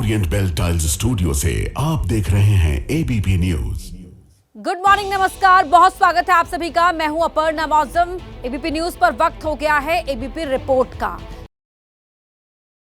Orient bell tiles studio से आप देख रहे हैं एबीपी न्यूज। गुड मॉर्निंग, नमस्कार, बहुत स्वागत है आप सभी का। मैं हूं अपर्णा मौसम। एबीपी न्यूज पर वक्त हो गया है एबीपी रिपोर्ट का।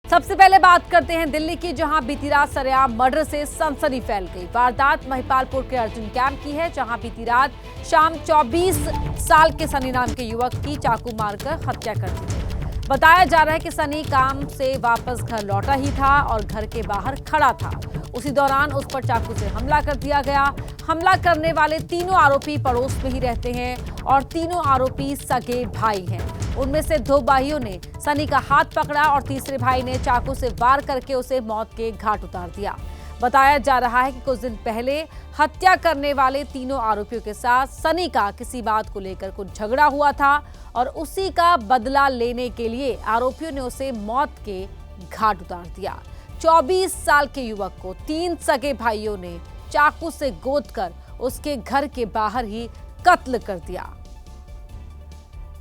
सबसे पहले बात करते हैं दिल्ली की, जहां बीती रात सरेआम मर्डर से सनसनी फैल गई। वारदात महिपालपुर के अर्जुन कैंप की है, जहां बीती रात शाम 24 साल के सनी नाम के युवक की चाकू मारकर हत्या कर दी। बताया जा रहा है कि सनी काम से वापस घर लौटा ही था और घर के बाहर खड़ा था। उसी दौरान उस पर चाकू से हमला कर दिया गया। हमला करने वाले तीनों आरोपी पड़ोस में ही रहते हैं और तीनों आरोपी सगे भाई हैं। उनमें से दो भाइयों ने सनी का हाथ पकड़ा और तीसरे भाई ने चाकू से वार करके उसे मौत के घाट उतार दिया। बताया जा रहा है कि कुछ दिन पहले हत्या करने वाले तीनों आरोपियों के साथ सनी का किसी बात को लेकर कुछ झगड़ा हुआ था और उसी का बदला लेने के लिए आरोपियों ने उसे मौत के घाट उतार दिया। 24 साल के युवक को तीन सगे भाइयों ने चाकू से गोदकर उसके घर के बाहर ही कत्ल कर दिया।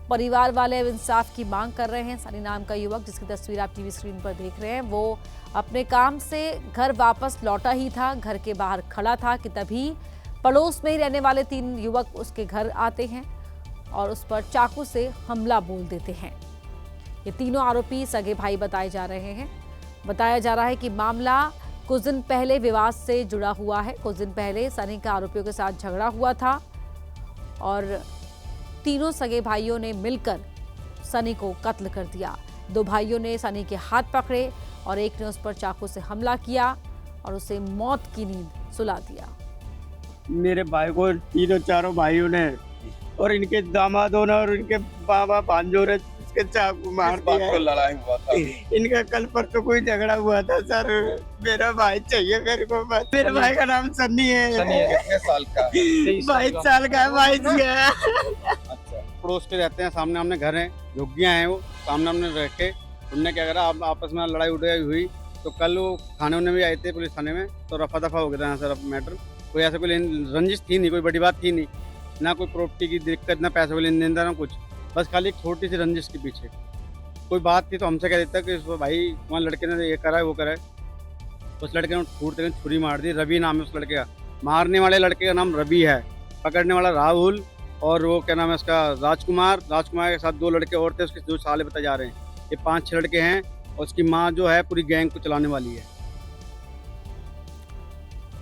परिवार वाले अब इंसाफ की मांग कर रहे हैं। सनी नाम का युवक, जिसकी तस्वीर आप टीवी स्क्रीन पर देख रहे हैं, वो अपने काम से घर वापस लौटा ही था। घर के बाहर खड़ा था कि तभी पड़ोस में ही रहने वाले तीन युवक उसके घर आते हैं और उस पर चाकू से हमला बोल देते हैं। ये तीनों आरोपी सगे भाई बताए जा रहे हैं। बताया जा रहा है कि मामला कुछ दिन पहले विवाद से जुड़ा हुआ है। कुछ दिन पहले सनी का आरोपियों के साथ झगड़ा हुआ था और तीनों सगे भाइयों ने मिलकर सनी को कत्ल कर दिया। दो भाइयों ने सनी के हाथ पकड़े और एक ने उस पर चाकू से हमला किया और उसे मौत की नींद सुला दिया। मेरे भाई को तीनों चारों भाइयों ने और इनके दामादों ने और इनके बाबा भांजों ने इसके चाकू मार दिया। लड़ाई हुआ था। इनका कल परसों कोई झगड़ा हुआ था सर। मेरा भाई चाहिए मेरे को बस। मेरे भाई का नाम सन्नी है। सनी है, कितने साल का? 22 साल का है। 22 का। अच्छा, पड़ोस के रहते हैं, सामने हमने घर हैं, झुग्गियाँ हैं, वो सामने हमने रह के उनने क्या करा, अब आपस में लड़ाई उड़ाई हुई तो कल वो थाने उन्हें भी आए थे, पुलिस थाने में, तो रफा दफा हो गया था यहाँ सर मैटर। कोई ऐसा कोई रंजिश थी नहीं, कोई बड़ी बात थी नहीं, ना कोई प्रॉपर्टी की दिक्कत, ना पैसे वाले लेन देन, ना कुछ, बस खाली एक छोटी सी रंजिश के पीछे कोई बात थी। तो हमसे कह देता कि भाई वहाँ लड़के ने ये करा है वो करा है। उस लड़के ने छूटते छुरी मार दी। रवि नाम है उस लड़के का। मारने वाले लड़के का नाम रवि है, पकड़ने वाला राहुल और वो क्या नाम है उसका राजकुमार के साथ दो लड़के और थे, उसके दो साले बताए जा रहे हैं। ये 5-6 लड़के हैं और उसकी माँ जो है पूरी गैंग को चलाने वाली है।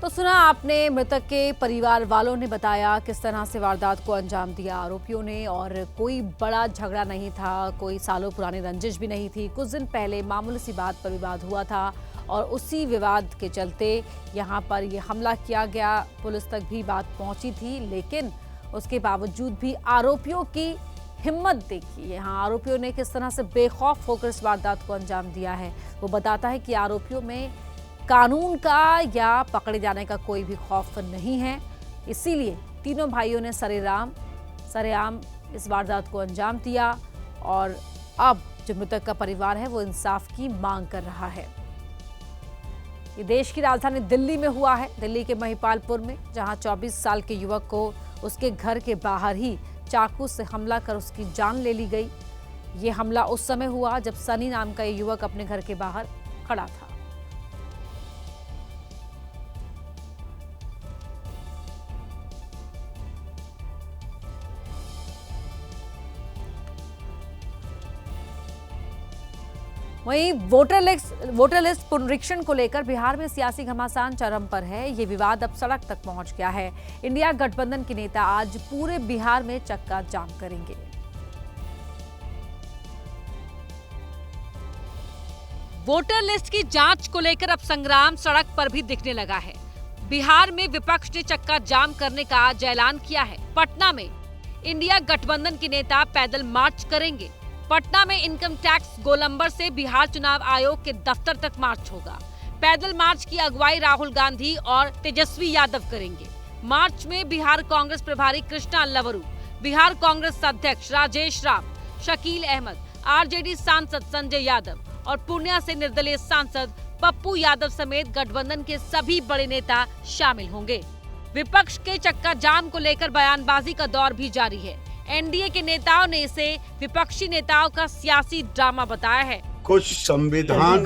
तो सुना आपने, मृतक के परिवार वालों ने बताया किस तरह से वारदात को अंजाम दिया आरोपियों ने। और कोई बड़ा झगड़ा नहीं था, कोई सालों पुरानी रंजिश भी नहीं थी। कुछ दिन पहले मामूली सी बात पर विवाद हुआ था और उसी विवाद के चलते यहाँ पर ये हमला किया गया। पुलिस तक भी बात पहुँची थी, लेकिन उसके बावजूद भी आरोपियों की हिम्मत देखिए। यहाँ आरोपियों ने किस तरह से बेखौफ होकर इस वारदात को अंजाम दिया है। वो बताता है कि आरोपियों में कानून का या पकड़े जाने का कोई भी खौफ नहीं है, इसीलिए तीनों भाइयों ने सरेआम इस वारदात को अंजाम दिया और अब जो मृतक का परिवार है वो इंसाफ की मांग कर रहा है। ये देश की राजधानी दिल्ली में हुआ है, दिल्ली के महिपालपुर में, जहां 24 साल के युवक को उसके घर के बाहर ही चाकू से हमला कर उसकी जान ले ली गई। ये हमला उस समय हुआ जब सनी नाम का ये युवक अपने घर के बाहर खड़ा था। वहीं वोटर लिस्ट पुनरीक्षण को लेकर बिहार में सियासी घमासान चरम पर है। ये विवाद अब सड़क तक पहुंच गया है। इंडिया गठबंधन के नेता आज पूरे बिहार में चक्का जाम करेंगे। वोटर लिस्ट की जांच को लेकर अब संग्राम सड़क पर भी दिखने लगा है। बिहार में विपक्ष ने चक्का जाम करने का आज ऐलान किया है। पटना में इंडिया गठबंधन के नेता पैदल मार्च करेंगे। पटना में इनकम टैक्स गोलंबर से बिहार चुनाव आयोग के दफ्तर तक मार्च होगा। पैदल मार्च की अगुवाई राहुल गांधी और तेजस्वी यादव करेंगे। मार्च में बिहार कांग्रेस प्रभारी कृष्णा लवरू, बिहार कांग्रेस अध्यक्ष राजेश राम, शकील अहमद, आरजेडी सांसद संजय यादव और पूर्णिया से निर्दलीय सांसद पप्पू यादव समेत गठबंधन के सभी बड़े नेता शामिल होंगे। विपक्ष के चक्का जाम को लेकर बयानबाजी का दौर भी जारी है। एनडीए के नेताओं ने इसे विपक्षी नेताओं का सियासी ड्रामा बताया है। कुछ संविधान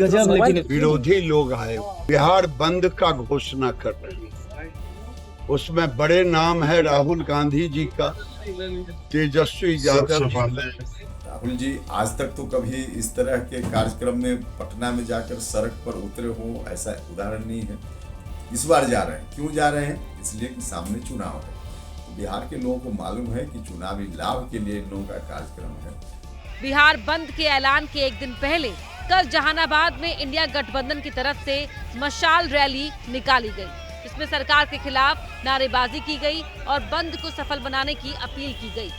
विरोधी लोग आए बिहार बंद का घोषणा कर रहे हैं। उसमें बड़े नाम है राहुल गांधी जी का, तेजस्वी यादव। राहुल जी आज तक तो कभी इस तरह के कार्यक्रम में पटना में जाकर सड़क पर उतरे हो, ऐसा उदाहरण नहीं है। इस बार जा रहे हैं। क्यों जा रहे हैं? इसलिए कि सामने चुनाव है। तो बिहार के लोगों को मालूम है कि चुनावी लाभ के लिए इन लोगों का कार्यक्रम है। बिहार बंद के ऐलान के एक दिन पहले कल जहानाबाद में इंडिया गठबंधन की तरफ से मशाल रैली निकाली गई, जिसमें सरकार के खिलाफ नारेबाजी की गई और बंद को सफल बनाने की अपील की गई।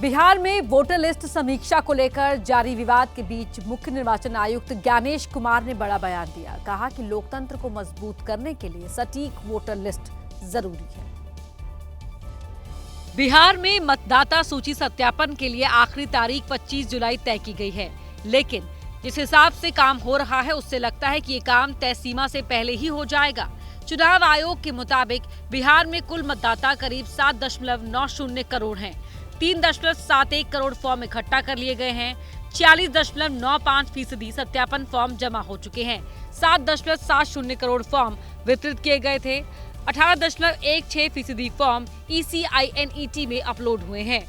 बिहार में वोटर लिस्ट समीक्षा को लेकर जारी विवाद के बीच मुख्य निर्वाचन आयुक्त ज्ञानेश कुमार ने बड़ा बयान दिया। कहा कि लोकतंत्र को मजबूत करने के लिए सटीक वोटर लिस्ट जरूरी है। बिहार में मतदाता सूची सत्यापन के लिए आखिरी तारीख 25 जुलाई तय की गई है, लेकिन जिस हिसाब से काम हो रहा है उससे लगता है कि ये काम तय सीमा से पहले ही हो जाएगा। चुनाव आयोग के मुताबिक बिहार में कुल मतदाता करीब 7.90 करोड़ हैं। 3.71 करोड़ फॉर्म इकट्ठा कर लिए गए हैं। 40.95% सत्यापन फॉर्म जमा हो चुके हैं। 7.70 करोड़ फॉर्म वितरित किए गए थे। 18.16% फॉर्म ECINET में अपलोड हुए हैं।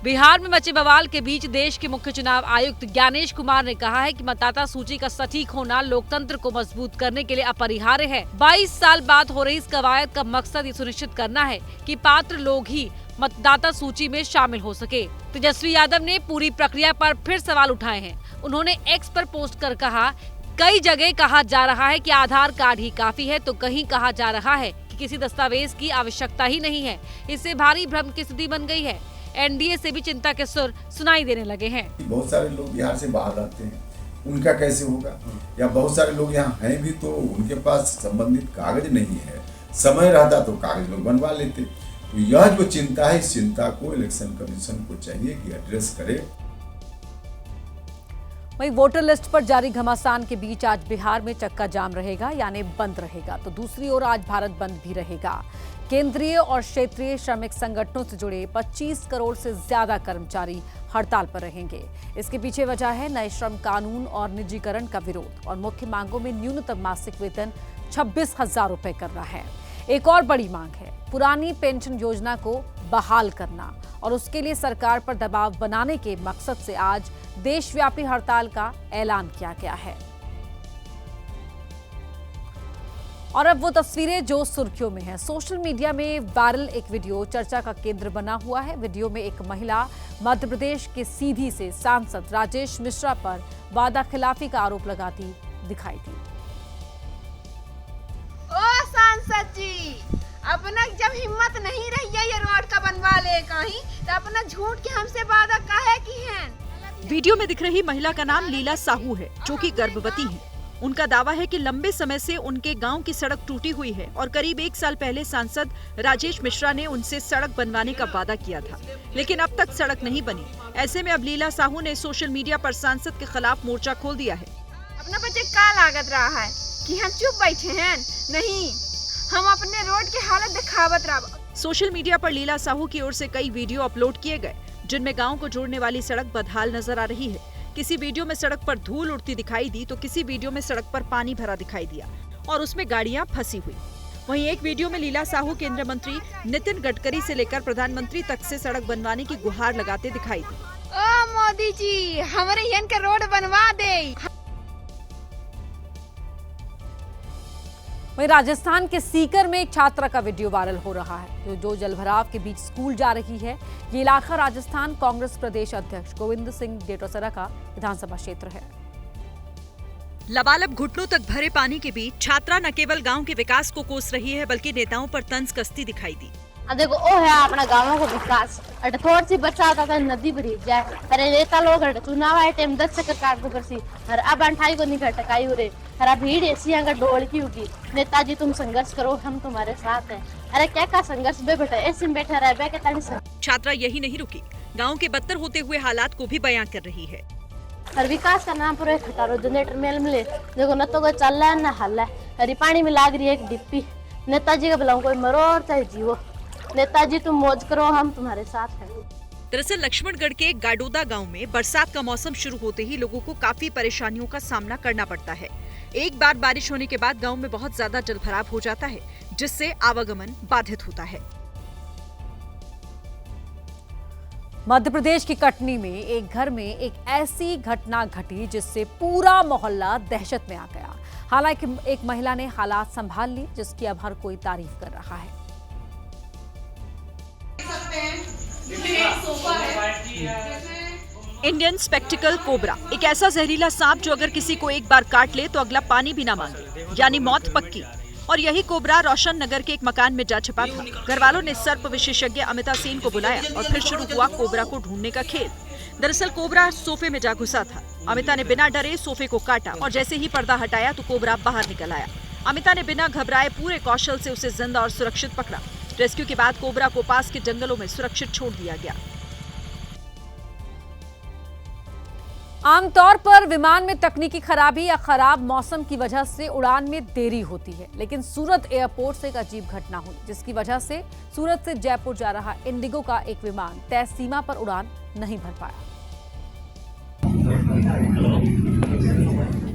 बिहार में मचे बवाल के बीच देश के मुख्य चुनाव आयुक्त ज्ञानेश कुमार ने कहा है कि मतदाता सूची का सटीक होना लोकतंत्र को मजबूत करने के लिए अपरिहार्य है। 22 साल बाद हो रही इस कवायद का मकसद ये सुनिश्चित करना है कि पात्र लोग ही मतदाता सूची में शामिल हो सके। तेजस्वी यादव ने पूरी प्रक्रिया पर फिर सवाल उठाए हैं। उन्होंने एक्स पर पोस्ट कर कहा, कई जगह कहा जा रहा है कि आधार कार्ड ही काफी है, तो कहीं कहा जा रहा है कि किसी दस्तावेज की आवश्यकता ही नहीं है। इससे भारी भ्रम की स्थिति बन गई है। एनडीए से भी चिंता के सुर सुनाई देने लगे हैं। बहुत सारे लोग बिहार से बाहर रहते हैं, उनका कैसे होगा? या बहुत सारे लोग यहाँ हैं भी तो उनके पास संबंधित कागज नहीं है। समय रहता तो कागज लोग बनवा लेते। तो यह जो चिंता है, इस चिंता को इलेक्शन कमीशन को चाहिए कि एड्रेस करे। वहीं वोटर लिस्ट पर जारी घमासान के बीच आज बिहार में चक्का जाम रहेगा, यानी बंद रहेगा। तो दूसरी ओर आज भारत बंद भी रहेगा। केंद्रीय और क्षेत्रीय श्रमिक संगठनों से जुड़े 25 करोड़ से ज्यादा कर्मचारी हड़ताल पर रहेंगे। इसके पीछे वजह है नए श्रम कानून और निजीकरण का विरोध और मुख्य मांगों में न्यूनतम मासिक वेतन 26,000 रुपए करना है। एक और बड़ी मांग है पुरानी पेंशन योजना को बहाल करना और उसके लिए सरकार पर दबाव बनाने के मकसद से आज देशव्यापी हड़ताल का ऐलान किया गया है। और अब वो तस्वीरें जो सुर्खियों में हैं। सोशल मीडिया में वायरल एक वीडियो चर्चा का केंद्र बना हुआ है। वीडियो में एक महिला मध्य प्रदेश के सीधी से सांसद राजेश मिश्रा पर वादा खिलाफी का आरोप लगाती दिखाई दी। ओ सांसद जी, अपना जब हिम्मत नहीं रही है ये रोड का बनवा ले कहीं, तो अपना झूठ के हमसे वादा काहे की है। वीडियो में दिख रही महिला का नाम लीला साहू है, जो कि गर्भवती है। उनका दावा है कि लंबे समय से उनके गांव की सड़क टूटी हुई है और करीब 1 साल पहले सांसद राजेश मिश्रा ने उनसे सड़क बनवाने का वादा किया था, लेकिन अब तक सड़क नहीं बनी। ऐसे में अब लीला साहू ने सोशल मीडिया पर सांसद के खिलाफ मोर्चा खोल दिया है। अपना बच्चे का लागत रहा है कि हम चुप बैठे हैं? नहीं, हम अपने रोड की हालत दिखावत रहा। सोशल मीडिया पर लीला साहू की ओर से कई वीडियो अपलोड किए गए, जिनमें गाँव को जोड़ने वाली सड़क बदहाल नजर आ रही है। किसी वीडियो में सड़क पर धूल उड़ती दिखाई दी तो किसी वीडियो में सड़क पर पानी भरा दिखाई दिया और उसमें गाड़ियां फंसी हुई। वहीं एक वीडियो में लीला साहू केंद्रीय मंत्री नितिन गडकरी से लेकर प्रधानमंत्री तक से सड़क बनवाने की गुहार लगाते दिखाई दी। ओ मोदी जी, हमारे यहाँ का रोड बनवा दे। वहीं राजस्थान के सीकर में एक छात्रा का वीडियो वायरल हो रहा है जो जलभराव के बीच स्कूल जा रही है। ये इलाका राजस्थान कांग्रेस प्रदेश अध्यक्ष गोविंद सिंह डेटोसरा का विधानसभा क्षेत्र है। लबालब घुटनों तक भरे पानी के बीच छात्रा न केवल गांव के विकास को कोस रही है, बल्कि नेताओं पर तंज कसती दिखाई दी। देखो ओ है अपना गाँव को विकास, अरे थोड़ी सी बरसात आता नदी भरी जाए। अरे नेता लोग चुनाव आए टाइम 10 चक्कर काट को करसी, अरे अब अंठाई को नहीं घटकाई हो रे। अरे भीड़ ऐसी यहाँ का डोल की होगी। नेताजी तुम संघर्ष करो, हम तुम्हारे साथ हैं। अरे क्या का संघर्ष बे बेटा, ऐसे में बैठा रहे बे के। छात्रा यही नहीं रुकी, गाँव के बदतर होते हुए हालात को भी बयां कर रही है। और विकास का नाम पर खटारो जनरेटर मेल मिले, देखो न तो कोई चल रहा है न हल है। अरे पानी में लाग रही है एक डिप्पी। नेताजी का बुलाऊं कोई मरो और चाहे जीवो। नेताजी तुम मौज करो, हम तुम्हारे साथ हैं। दरअसल लक्ष्मणगढ़ के गाडोदा गांव में बरसात का मौसम शुरू होते ही लोगों को काफी परेशानियों का सामना करना पड़ता है। एक बार बारिश होने के बाद गांव में बहुत ज्यादा जलभराव हो जाता है, जिससे आवागमन बाधित होता है। मध्य प्रदेश के कटनी में एक घर में एक ऐसी घटना घटी जिससे पूरा मोहल्ला दहशत में आ गया। हालांकि एक महिला ने हालात संभाल ली, जिसकी अब हर कोई तारीफ कर रहा है। इंडियन स्पेक्टिकल कोबरा एक ऐसा जहरीला सांप जो अगर किसी को एक बार काट ले तो अगला पानी भी ना मांगे, यानी मौत पक्की। और यही कोबरा रोशन नगर के एक मकान में जा छिपा था। घर वालों ने सर्प विशेषज्ञ अमिता सेन को बुलाया और फिर शुरू हुआ कोबरा को ढूंढने का खेल। दरअसल कोबरा सोफे में जा घुसा था। अमिता ने बिना डरे सोफे को काटा और जैसे ही पर्दा हटाया तो कोबरा बाहर निकल आया। अमिता ने बिना घबराए पूरे कौशल से उसे जिंदा और सुरक्षित पकड़ा। रेस्क्यू के बाद कोबरा को पास के जंगलों में सुरक्षित छोड़ दिया गया। आमतौर पर विमान में तकनीकी खराबी या खराब मौसम की वजह से उड़ान में देरी होती है, लेकिन सूरत एयरपोर्ट से एक अजीब घटना हुई, जिसकी वजह से सूरत से जयपुर जा रहा इंडिगो का एक विमान तय सीमा पर उड़ान नहीं भर पाया।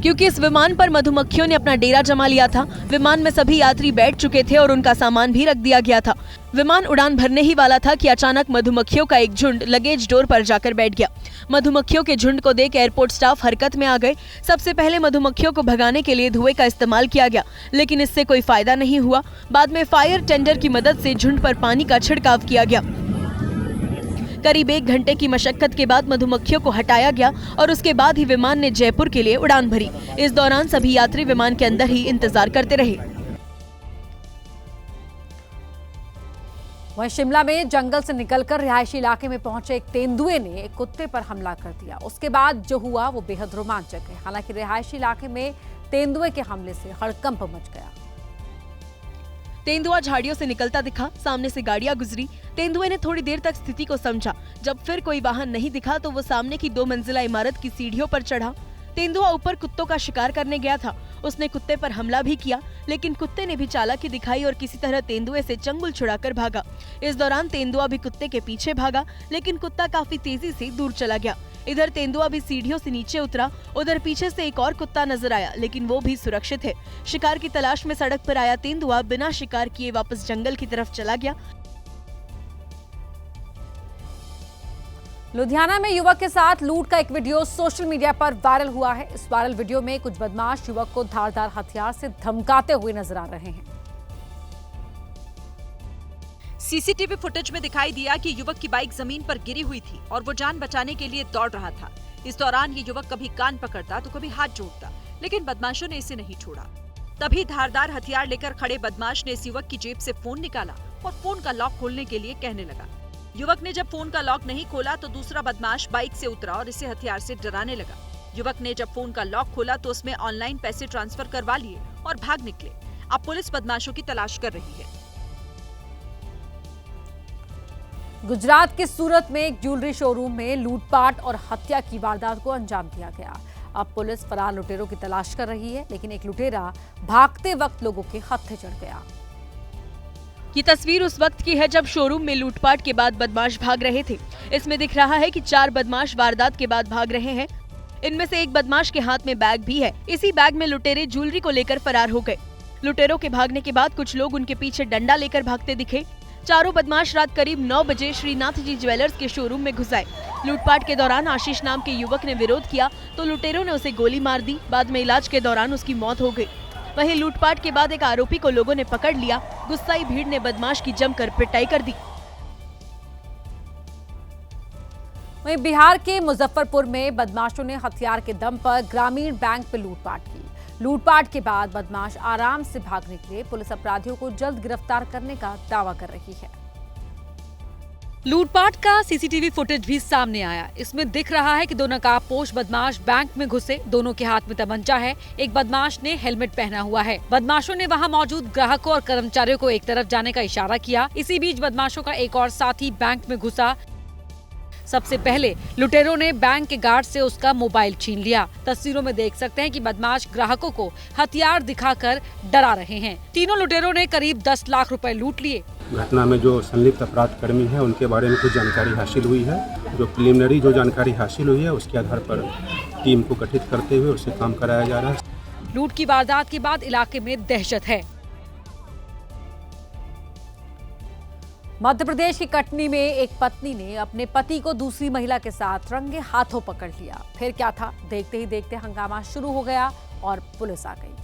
क्योंकि इस विमान पर मधुमक्खियों ने अपना डेरा जमा लिया था। विमान में सभी यात्री बैठ चुके थे और उनका सामान भी रख दिया गया था। विमान उड़ान भरने ही वाला था कि अचानक मधुमक्खियों का एक झुंड लगेज डोर पर जाकर बैठ गया। मधुमक्खियों के झुंड को देख एयरपोर्ट स्टाफ हरकत में आ गए। सबसे पहले मधुमक्खियों को भगाने के लिए धुएं का इस्तेमाल किया गया, लेकिन इससे कोई फायदा नहीं हुआ। बाद में फायर टेंडर की मदद से झुंड पर पानी का छिड़काव किया गया। करीब 1 घंटे की मशक्कत के बाद मधुमक्खियों को हटाया गया और उसके बाद ही विमान ने जयपुर के लिए उड़ान भरी। इस दौरान सभी यात्री विमान के अंदर ही इंतजार करते रहे। वहीं शिमला में जंगल से निकलकर रिहायशी इलाके में पहुंचे एक तेंदुए ने एक कुत्ते पर हमला कर दिया। उसके बाद जो हुआ वो बेहद रोमांचक है। हालांकि रिहायशी इलाके में तेंदुए के हमले से हड़कंप मच गया। तेंदुआ झाड़ियों से निकलता दिखा, सामने से गाड़ियां गुजरी। तेंदुए ने थोड़ी देर तक स्थिति को समझा। जब फिर कोई वाहन नहीं दिखा तो वो सामने की 2 मंजिला इमारत की सीढ़ियों पर चढ़ा। तेंदुआ ऊपर कुत्तों का शिकार करने गया था। उसने कुत्ते पर हमला भी किया, लेकिन कुत्ते ने भी चालाकी दिखाई और किसी तरह तेंदुए से चंगुल छुड़ाकर भागा। इस दौरान तेंदुआ भी कुत्ते के पीछे भागा, लेकिन कुत्ता काफी तेजी से दूर चला गया। इधर तेंदुआ भी सीढ़ियों से नीचे उतरा। उधर पीछे से एक और कुत्ता नजर आया, लेकिन वो भी सुरक्षित है। शिकार की तलाश में सड़क पर आया तेंदुआ बिना शिकार किए वापस जंगल की तरफ चला गया। लुधियाना में युवक के साथ लूट का एक वीडियो सोशल मीडिया पर वायरल हुआ है। इस वायरल वीडियो में कुछ बदमाश युवक को धारदार हथियार से धमकाते हुए नजर आ रहे हैं। सीसीटीवी फुटेज में दिखाई दिया कि युवक की बाइक जमीन पर गिरी हुई थी और वो जान बचाने के लिए दौड़ रहा था। इस दौरान ये युवक कभी कान पकड़ता तो कभी हाथ जोड़ता, लेकिन बदमाशों ने इसे नहीं छोड़ा। तभी धारदार हथियार लेकर खड़े बदमाश ने इस युवक की जेब से फोन निकाला और फोन का लॉक खोलने के लिए कहने लगा। युवक ने जब फोन का लॉक नहीं खोला तो दूसरा बदमाश बाइक से उतरा और इसे हथियार से डराने लगा। युवक ने जब फोन का लॉक खोला तो उसमें ऑनलाइन पैसे ट्रांसफर करवा लिए और भाग निकले। अब पुलिस बदमाशों की तलाश कर रही है। गुजरात के सूरत में एक ज्वेलरी शोरूम में लूटपाट और हत्या की वारदात को अंजाम दिया गया। अब पुलिस फरार लुटेरों की तलाश कर रही है, लेकिन एक लुटेरा भागते वक्त लोगों के हत्थे चढ़ गया। ये तस्वीर उस वक्त की है जब शोरूम में लूटपाट के बाद बदमाश भाग रहे थे। इसमें दिख रहा है कि 4 बदमाश वारदात के बाद भाग रहे हैं। इनमें से एक बदमाश के हाथ में बैग भी है। इसी बैग में लुटेरे ज्वेलरी को लेकर फरार हो गए। लुटेरों के भागने के बाद कुछ लोग उनके पीछे डंडा लेकर भागते दिखे। चारों बदमाश रात करीब 9 बजे श्रीनाथ जी ज्वेलर्स के शोरूम में घुस आए। लूटपाट के दौरान आशीष नाम के युवक ने विरोध किया तो लुटेरों ने उसे गोली मार दी। बाद में इलाज के दौरान उसकी मौत हो गई। वहीं लूटपाट के बाद एक आरोपी को लोगों ने पकड़ लिया। गुस्साई भीड़ ने बदमाश की जमकर पिटाई कर दी। वहीं बिहार के मुजफ्फरपुर में बदमाशों ने हथियार के दम पर ग्रामीण बैंक पर लूटपाट की। लूटपाट के बाद बदमाश आराम से भाग निकले। पुलिस अपराधियों को जल्द गिरफ्तार करने का दावा कर रही है। लूटपाट का सीसीटीवी फुटेज भी सामने आया। इसमें दिख रहा है कि 2 नकाबपोश बदमाश बैंक में घुसे। दोनों के हाथ में तमंचा है। एक बदमाश ने हेलमेट पहना हुआ है। बदमाशों ने वहां मौजूद ग्राहकों और कर्मचारियों को एक तरफ जाने का इशारा किया। इसी बीच बदमाशों का एक और साथी बैंक में घुसा। सबसे पहले लुटेरों ने बैंक के गार्ड से उसका मोबाइल छीन लिया। तस्वीरों में देख सकते हैं कि बदमाश ग्राहकों को हथियार दिखाकर डरा रहे हैं। तीनों लुटेरों ने करीब 10 लाख रुपए लूट लिए। घटना में जो संलिप्त अपराध कर्मी हैं उनके बारे में कुछ जानकारी हासिल हुई है। जो प्रिलिमिनरी जो जानकारी हासिल हुई है उसके आधार पर टीम को गठित करते हुए उससे काम कराया जा रहा है। लूट की वारदात के बाद इलाके में दहशत है। मध्य प्रदेश की कटनी में एक पत्नी ने अपने पति को दूसरी महिला के साथ रंगे हाथों पकड़ लिया। फिर क्या था, देखते ही देखते हंगामा शुरू हो गया और पुलिस आ गई।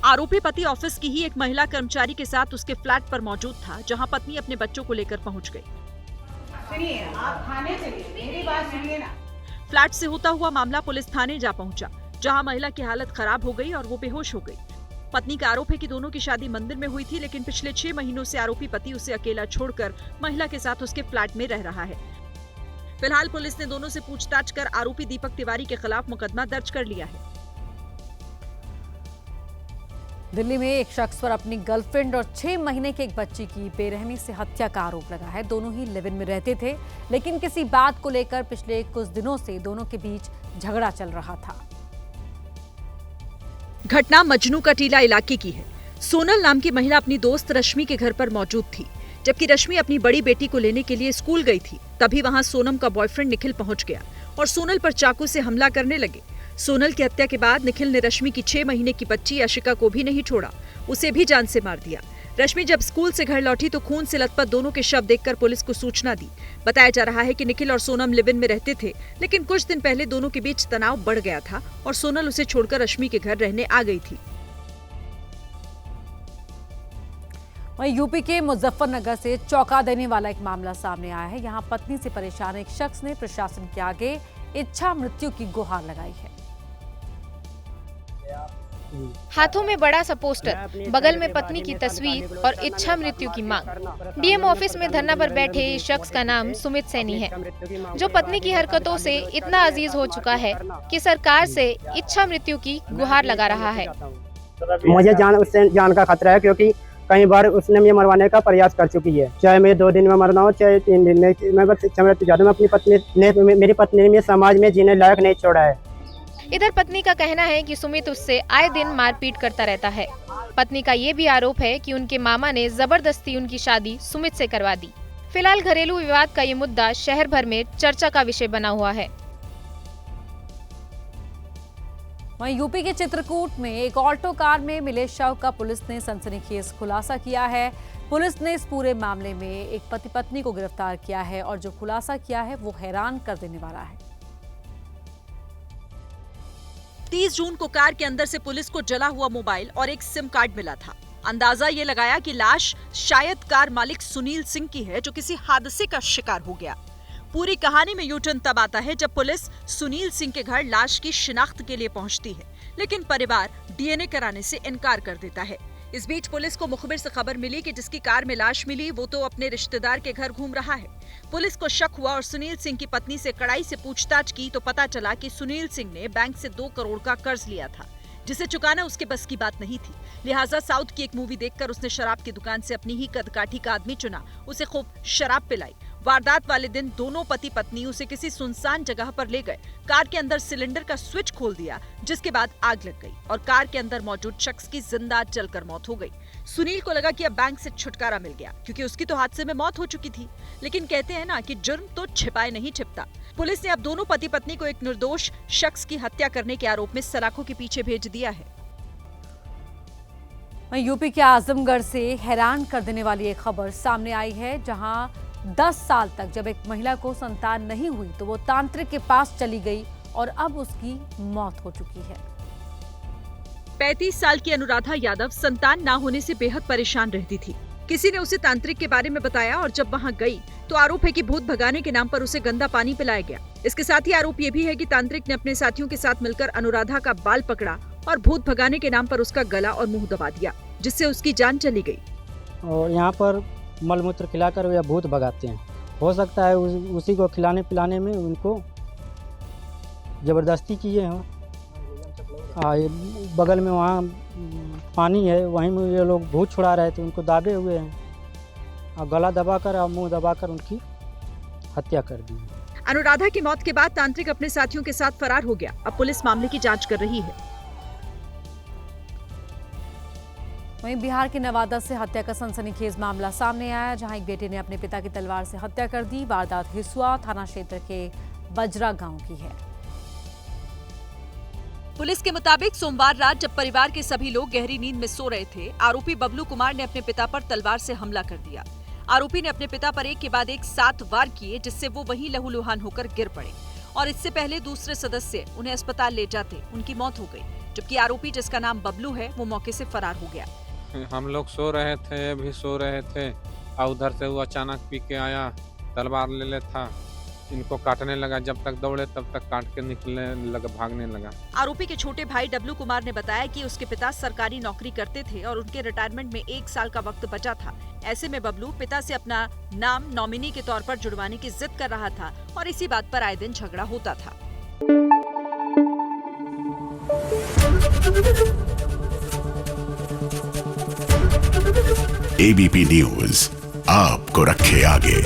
आरोपी पति ऑफिस की ही एक महिला कर्मचारी के साथ उसके फ्लैट पर मौजूद था, जहां पत्नी अपने बच्चों को लेकर पहुंच गई। सुनिए, आप थाने चलिए, मेरी बात सुनिए ना। फ्लैट से होता हुआ मामला पुलिस थाने जा पहुंचा, जहां महिला की हालत खराब हो गई और वो बेहोश हो गई। पत्नी का आरोप है कि दोनों की शादी मंदिर में हुई थी, लेकिन पिछले 6 महीनों से आरोपी पति उसे अकेला छोड़कर महिला के साथ उसके फ्लैट में रह रहा है। फिलहाल पुलिस ने दोनों से पूछताछ कर आरोपी दीपक तिवारी के खिलाफ मुकदमा दर्ज कर लिया है। दिल्ली में एक शख्स पर अपनी गर्लफ्रेंड और 6 महीने के एक बच्ची की बेरहमी से हत्या का आरोप लगा है। दोनों ही लिव इन में रहते थे, लेकिन किसी बात को लेकर पिछले कुछ दिनों से दोनों के बीच झगड़ा चल रहा था। घटना मजनू का टीला इलाके की है। सोनल नाम की महिला अपनी दोस्त रश्मि के घर पर मौजूद थी, जबकि रश्मि अपनी बड़ी बेटी को लेने के लिए स्कूल गई थी। तभी वहां सोनम का बॉयफ्रेंड निखिल पहुंच गया और सोनल पर चाकू से हमला करने लगे। सोनल की हत्या के बाद निखिल ने रश्मि की 6 महीने की बच्ची आशिका को भी नहीं छोड़ा, उसे भी जान से मार दिया। रश्मि जब स्कूल से घर लौटी तो खून से लथपथ दोनों के शव देखकर पुलिस को सूचना दी। बताया जा रहा है कि निखिल और सोनम लिव इन में रहते थे, लेकिन कुछ दिन पहले दोनों के बीच तनाव बढ़ गया था और सोनल उसे छोड़कर रश्मि के घर रहने आ गई थी। वहीं यूपी के मुजफ्फरनगर से चौंका देने वाला एक मामला सामने आया है। यहां पत्नी से परेशान एक शख्स ने प्रशासन के आगे इच्छा मृत्यु की गुहार लगाई है। हाथों में बड़ा सा पोस्टर, बगल में पत्नी की तस्वीर और इच्छा मृत्यु की मांग। डीएम ऑफिस में धरना पर बैठे इस शख्स का नाम सुमित सैनी है, जो पत्नी की हरकतों से इतना अजीज हो चुका है कि सरकार से इच्छा मृत्यु की गुहार लगा रहा है। मुझे उससे जान का खतरा है, क्योंकि कई बार उसने मुझे मरवाने का प्रयास कर चुकी है। चाहे मैं 2 दिन में मरना हो, चाहे 3 दिन में, मैं बस इच्छा मृत्यु चाहता हूं। अपनी पत्नी ने, मेरी पत्नी ने समाज में जीने लायक नहीं छोड़ा है। इधर पत्नी का कहना है कि सुमित उससे आए दिन मारपीट करता रहता है। पत्नी का ये भी आरोप है कि उनके मामा ने जबरदस्ती उनकी शादी सुमित से करवा दी। फिलहाल घरेलू विवाद का ये मुद्दा शहर भर में चर्चा का विषय बना हुआ है। वहीं यूपी के चित्रकूट में एक ऑल्टो कार में मिले शव का पुलिस ने सनसनीखेज खुलासा किया है। पुलिस ने इस पूरे मामले में एक पति पत्नी को गिरफ्तार किया है और जो खुलासा किया है वो हैरान कर देने वाला है। 30 जून को कार के अंदर से पुलिस को जला हुआ मोबाइल और एक सिम कार्ड मिला था। अंदाजा ये लगाया कि लाश शायद कार मालिक सुनील सिंह की है, जो किसी हादसे का शिकार हो गया। पूरी कहानी में यूटर्न तब आता है जब पुलिस सुनील सिंह के घर लाश की शिनाख्त के लिए पहुंचती है, लेकिन परिवार डीएनए कराने से इनकार कर देता है। इस बीच पुलिस को मुखबिर से खबर मिली कि जिसकी कार में लाश मिली वो तो अपने रिश्तेदार के घर घूम रहा है। पुलिस को शक हुआ और सुनील सिंह की पत्नी से कड़ाई से पूछताछ की तो पता चला कि सुनील सिंह ने बैंक से 2 करोड़ का कर्ज लिया था, जिसे चुकाना उसके बस की बात नहीं थी। लिहाजा साउथ की एक मूवी देखकर उसने शराब की दुकान से अपनी ही कदकाठी का आदमी चुना, उसे खूब शराब पिलाई। वारदात वाले दिन दोनों पति पत्नी उसे किसी सुनसान जगह पर ले गए। कार के अंदर सिलेंडर का स्विच खोल दिया, जिसके बाद आग लग गई और कार के अंदर मौजूद शख्स की जिंदा जलकर मौत हो गई। सुनील को लगा कि अब बैंक से छुटकारा मिल गया, क्योंकि उसकी तो हादसे में मौत हो चुकी थी। लेकिन कहते हैं ना कि जुर्म तो छिपाए नहीं छिपता। पुलिस ने अब दोनों पति पत्नी को एक निर्दोष शख्स की हत्या करने के आरोप में सलाखों के पीछे भेज दिया है। यूपी के आजमगढ़ से हैरान कर देने वाली एक खबर सामने आई है, जहां 10 साल तक जब एक महिला को संतान नहीं हुई तो वो तांत्रिक के पास चली गई और अब उसकी मौत हो चुकी है। 35 साल की अनुराधा यादव संतान ना होने से बेहद परेशान रहती थी। किसी ने उसे तांत्रिक के बारे में बताया और जब वहां गई तो आरोप है कि भूत भगाने के नाम पर उसे गंदा पानी पिलाया गया। इसके साथ ही आरोप ये भी है कि तांत्रिक ने अपने साथियों के साथ मिलकर अनुराधा का बाल पकड़ा और भूत भगाने के नाम पर उसका गला और मुंह दबा दिया, जिससे उसकी जान चली गई। और यहाँ पर मलमूत्र खिलाकर या भूत भगाते हैं। हो सकता है उसी को खिलाने पिलाने में उनको जबरदस्ती किए हों। बगल में वहाँ पानी है, वहीं में ये लोग भूत छुड़ा रहे थे, उनको दाबे हुए हैं और गला दबाकर और मुंह दबाकर उनकी हत्या कर दी। अनुराधा की मौत के बाद तांत्रिक अपने साथियों के साथ फरार हो गया। अब पुलिस मामले की जांच कर रही है। वहीं बिहार के नवादा से हत्या का सनसनीखेज मामला सामने आया, जहां एक बेटे ने अपने पिता की तलवार से हत्या कर दी। वारदात हिसुआ थाना क्षेत्र के बजरा गांव की है। पुलिस के मुताबिक सोमवार रात जब परिवार के सभी लोग गहरी नींद में सो रहे थे, आरोपी बबलू कुमार ने अपने पिता पर तलवार से हमला कर दिया। आरोपी ने अपने पिता पर एक के बाद एक 7 वार किए, जिससे वो वहीं लहूलुहान होकर गिर पड़े और इससे पहले दूसरे सदस्य उन्हें अस्पताल ले जाते उनकी मौत हो गई, जबकि आरोपी जिसका नाम बबलू है वो मौके से फरार हो गया। हम लोग सो रहे थे, अभी सो रहे थे और उधर से वो अचानक पी के आया, तलवार ले ले था, इनको काटने लगा। जब तक दौड़े तब तक काट के निकलने लगा, भागने लगा। आरोपी के छोटे भाई डब्लू कुमार ने बताया कि उसके पिता सरकारी नौकरी करते थे और उनके रिटायरमेंट में 1 साल का वक्त बचा था। ऐसे में बबलू पिता से अपना नाम नॉमिनी के तौर पर जुड़वाने की जिद कर रहा था और इसी बात पर आए दिन झगड़ा होता था। एबीपी न्यूज आपको रखे आगे।